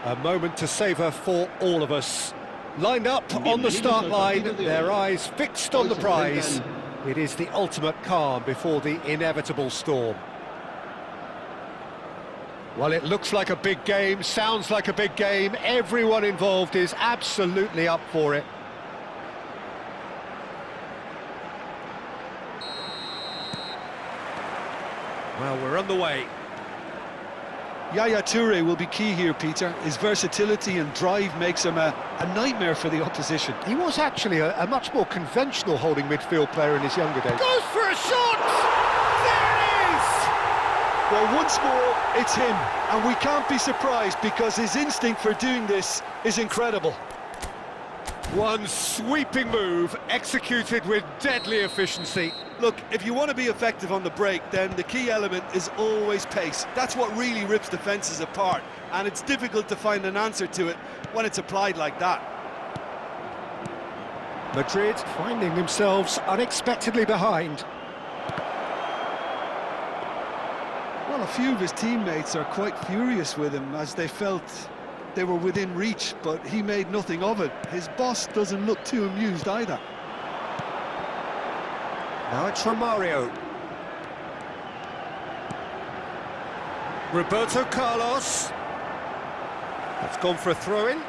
A moment to savour for all of us. Lined up on the start line, their eyes fixed on the prize. It is the ultimate calm before the inevitable storm. Well, it looks like a big game, sounds like a big game. Everyone involved is absolutely up for it. Well, we're on the way. Yaya Toure will be key here, Peter. His versatility and drive makes him a nightmare for the opposition. He was actually a much more conventional holding midfield player in his younger days. Goes for a shot! There it is! Well, once more, it's him. And we can't be surprised because his instinct for doing this is incredible. One sweeping move, executed with deadly efficiency. Look, if you want to be effective on the break, then the key element is always pace. That's what really rips defences apart, and it's difficult to find an answer to it when it's applied like that. Madrid finding themselves unexpectedly behind. Well, a few of his teammates are quite furious with him as they felt they were within reach, but he made nothing of it. His boss doesn't look too amused either. Now it's Romario. Roberto Carlos. That's gone for a throw-in.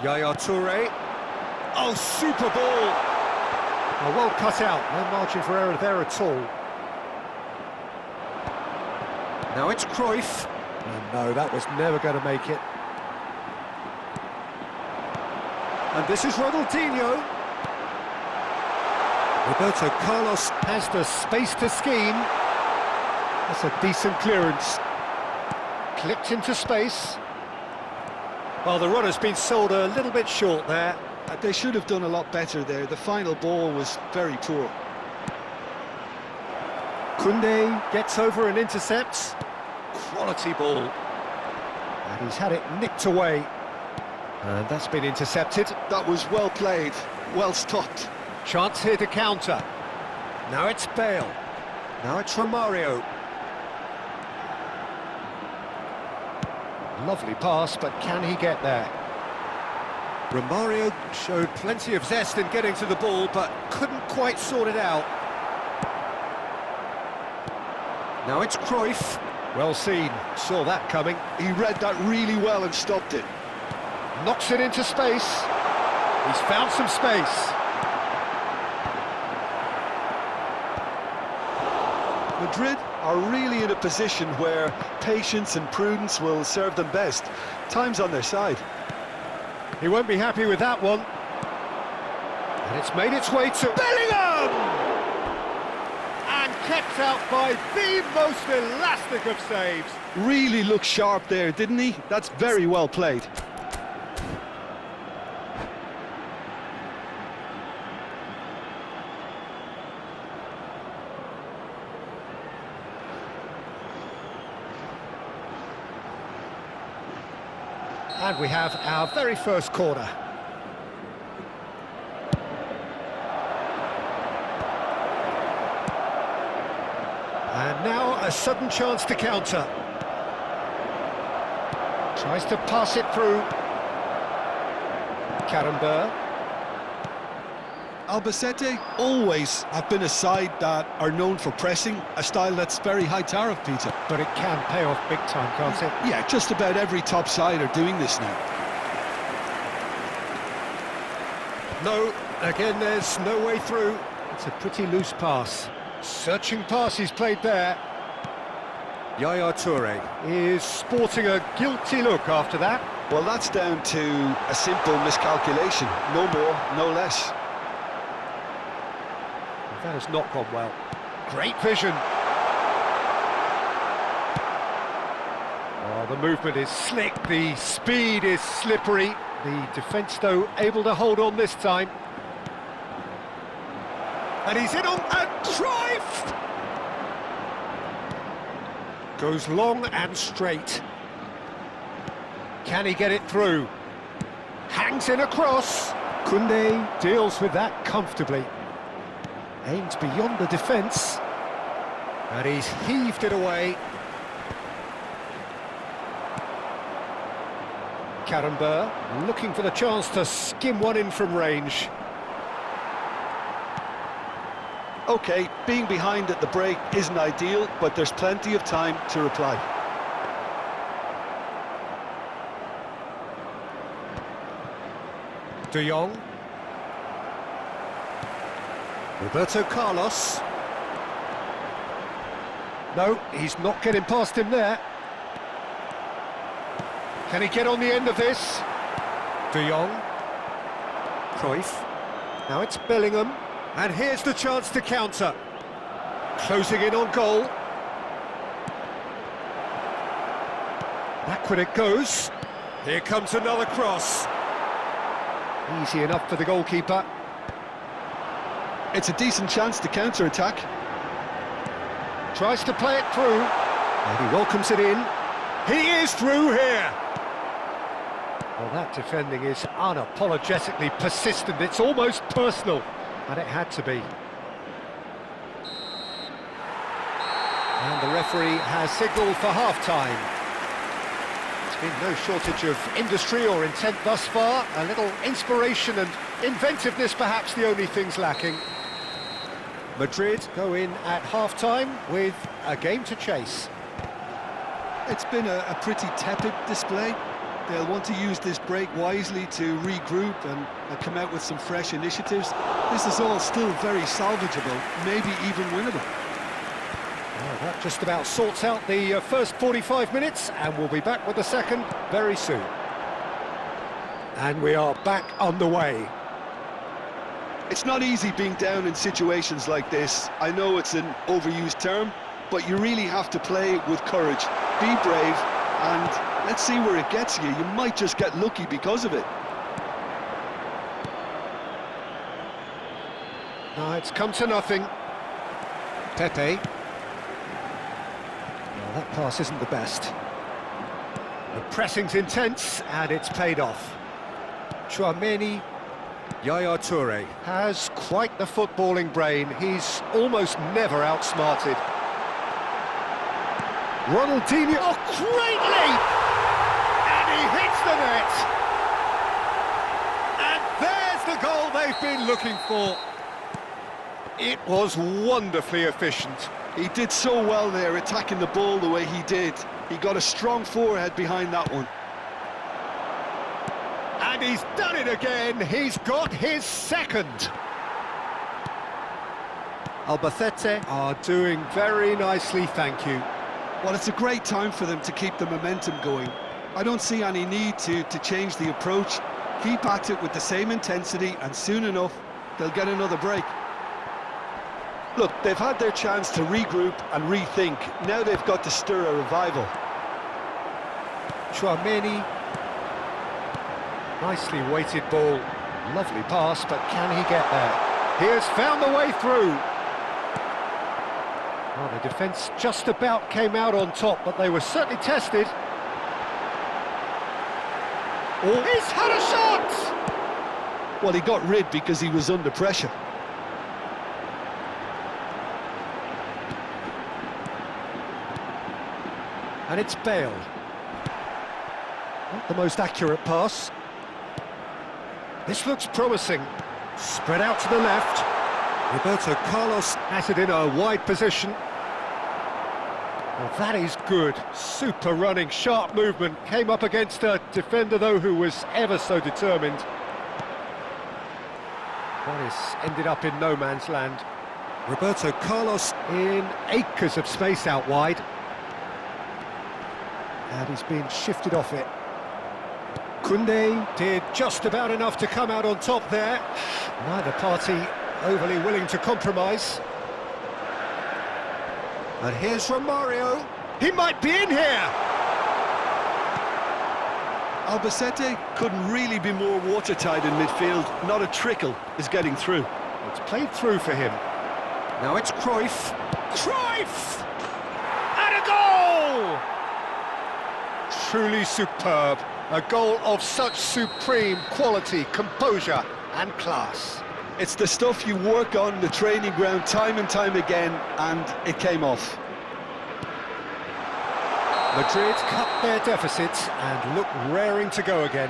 Yaya Toure. Oh, super ball! Oh, well cut out, no margin for error there at all. Now it's Cruyff. Oh, no, that was never going to make it. And this is Ronaldinho. Roberto Carlos has the space to scheme. That's a decent clearance. Clipped into space. Well, the run has been sold a little bit short there. They should have done a lot better there. The final ball was very poor. Koundé gets over and intercepts. Quality ball. And he's had it nicked away. And that's been intercepted. That was well played, well stopped. Chance here to counter. Now it's Bale. Now it's Romario. Lovely pass, but can he get there? Romario showed plenty of zest in getting to the ball, but couldn't quite sort it out. Now it's Cruyff. Well seen, saw that coming. He read that really well and stopped it. Knocks it into space. He's found some space. Madrid are really in a position where patience and prudence will serve them best. Time's on their side. He won't be happy with that one. And it's made its way to Bellingham! And kept out by the most elastic of saves. Really looked sharp there, didn't he? That's very well played. And we have our very first corner. And now a sudden chance to counter. Tries to pass it through. Karambeur. Albacete always have been a side that are known for pressing, a style that's very high tariff, Peter. But it can pay off big time, can't it? Yeah, just about every top side are doing this now. No, again there's no way through. It's a pretty loose pass. Searching pass he's played there. Yaya Toure is sporting a guilty look after that. Well, that's down to a simple miscalculation. No more, no less. That has not gone well. Great vision. Oh, the movement is slick, the speed is slippery. The defence, though, able to hold on this time. And he's in on a Cruyff! Goes long and straight. Can he get it through? Hangs in across. Koundé deals with that comfortably. Aims beyond the defence. And he's heaved it away. Karrenberg looking for the chance to skim one in from range. OK, being behind at the break isn't ideal, but there's plenty of time to reply. De Jong. Roberto Carlos. No, he's not getting past him there. Can he get on the end of this? De Jong. Cruyff. Now it's Bellingham. And here's the chance to counter. Closing in on goal. Backward it goes. Here comes another cross. Easy enough for the goalkeeper. It's a decent chance to counter-attack. Tries to play it through. And he welcomes it in. He is through here. Well, that defending is unapologetically persistent. It's almost personal. And it had to be. And the referee has signalled for half-time. There's been no shortage of industry or intent thus far. A little inspiration and inventiveness, perhaps the only things lacking. Madrid go in at half-time with a game to chase. It's been a pretty tepid display. They'll want to use this break wisely to regroup and come out with some fresh initiatives. This is all still very salvageable, maybe even winnable. Well, that just about sorts out the first 45 minutes, and we'll be back with the second very soon. And we are back on the way. It's not easy being down in situations like this. I know it's an overused term, but you really have to play with courage. Be brave, and let's see where it gets you. You might just get lucky because of it. No, it's come to nothing. Pepe. Well, that pass isn't the best. The pressing's intense, and it's paid off. Tchouaméni. Yaya Touré has quite the footballing brain. He's almost never outsmarted. Ronaldinho, oh, great leap! And he hits the net! And there's the goal they've been looking for. It was wonderfully efficient. He did so well there, attacking the ball the way he did. He got a strong forehead behind that one. And he's done it again. He's got his second. Albacete are doing very nicely, thank you. Well, it's a great time for them to keep the momentum going. I don't see any need to change the approach. Keep at it with the same intensity, and soon enough, they'll get another break. Look, they've had their chance to regroup and rethink. Now they've got to stir a revival. Tchouaméni. Nicely weighted ball. Lovely pass, but can he get there? He has found the way through. Well, the defence just about came out on top, but they were certainly tested. Oh, he's had a shot! Well, he got rid because he was under pressure. And it's Bale. Not the most accurate pass. This looks promising. Spread out to the left. Roberto Carlos has it in a wide position. Well, that is good. Super running, sharp movement. Came up against a defender, though, who was ever so determined. Boris ended up in no man's land. Roberto Carlos in acres of space out wide. And he's been shifted off it. Koundé did just about enough to come out on top there. Neither party overly willing to compromise. And here's Romario. He might be in here! Albacete couldn't really be more watertight in midfield. Not a trickle is getting through. It's played through for him. Now it's Cruyff. Cruyff! And a goal! Truly superb. A goal of such supreme quality, composure and class. It's the stuff you work on the training ground time and time again, and it came off. Madrid cut their deficit and look raring to go again.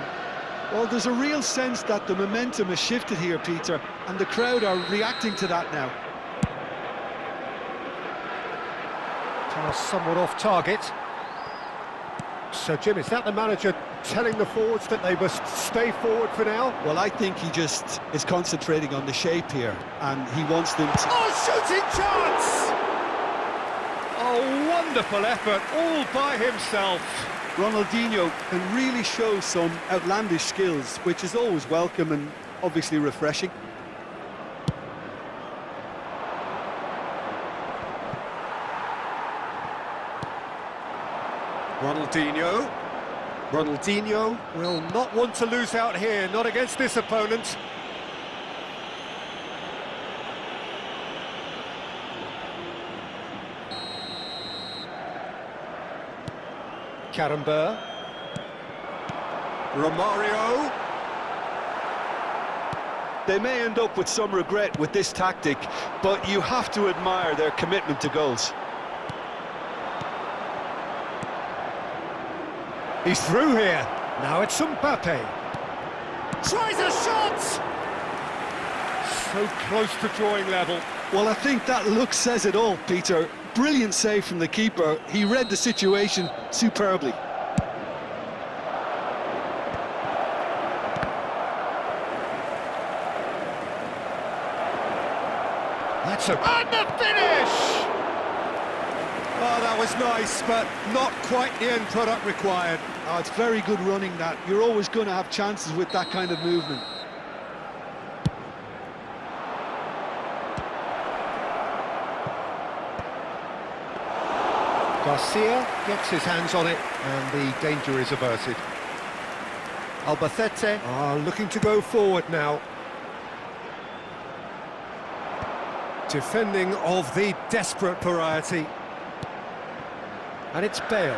Well, there's a real sense that the momentum has shifted here, Peter, and the crowd are reacting to that now. Pass somewhat off target. So, Jim, is that the manager telling the forwards that they must stay forward for now? Well, I think he just is concentrating on the shape here, and he wants them to... Oh, shooting chance! Oh, wonderful effort, all by himself. Ronaldinho can really show some outlandish skills, which is always welcome and obviously refreshing. Ronaldinho Will not want to lose out here, not against this opponent. Karambeur. Romario. They may end up with some regret with this tactic, but you have to admire their commitment to goals. He's through here. Now it's Mbappe. Tries a shot! So close to drawing level. Well, I think that look says it all, Peter. Brilliant save from the keeper. He read the situation superbly. That's a... And the finish! Oh, that was nice, but not quite the end product required. Oh, it's very good running, that. You're always going to have chances with that kind of movement. Garcia gets his hands on it, and the danger is averted. Albacete are looking to go forward now. Defending of the desperate variety. And it's Bale.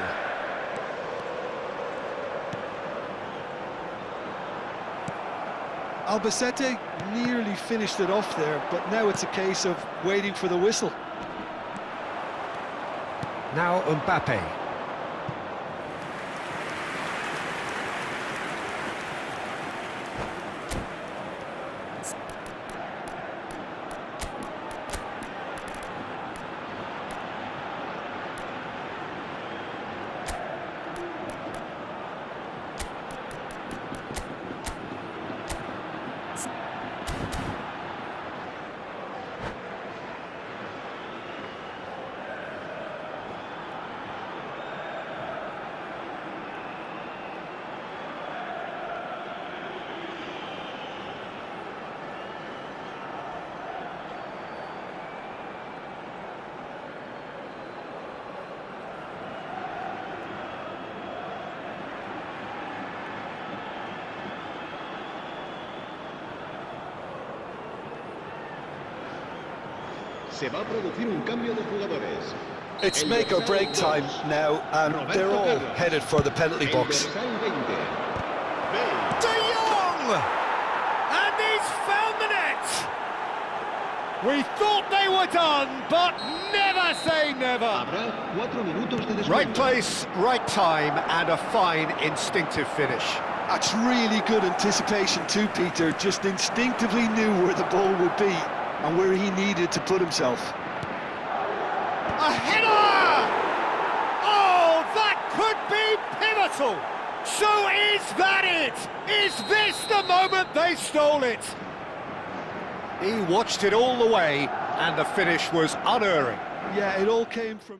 Albacete nearly finished it off there, but now it's a case of waiting for the whistle. Now Mbappe. Se va a producir un cambio de jugadores. It's make or break time now, and they're all headed for the penalty box. De Jong! And he's found the net! We thought they were done, but never say never! Habrá 4 minutos de descuento. Right place, right time, and a fine instinctive finish. That's really good anticipation too, Peter. Just instinctively knew where the ball would be and where he needed to put himself. A header! Oh, that could be pivotal! So is that it? Is this the moment they stole it? He watched it all the way, and the finish was unerring. Yeah, it all came from...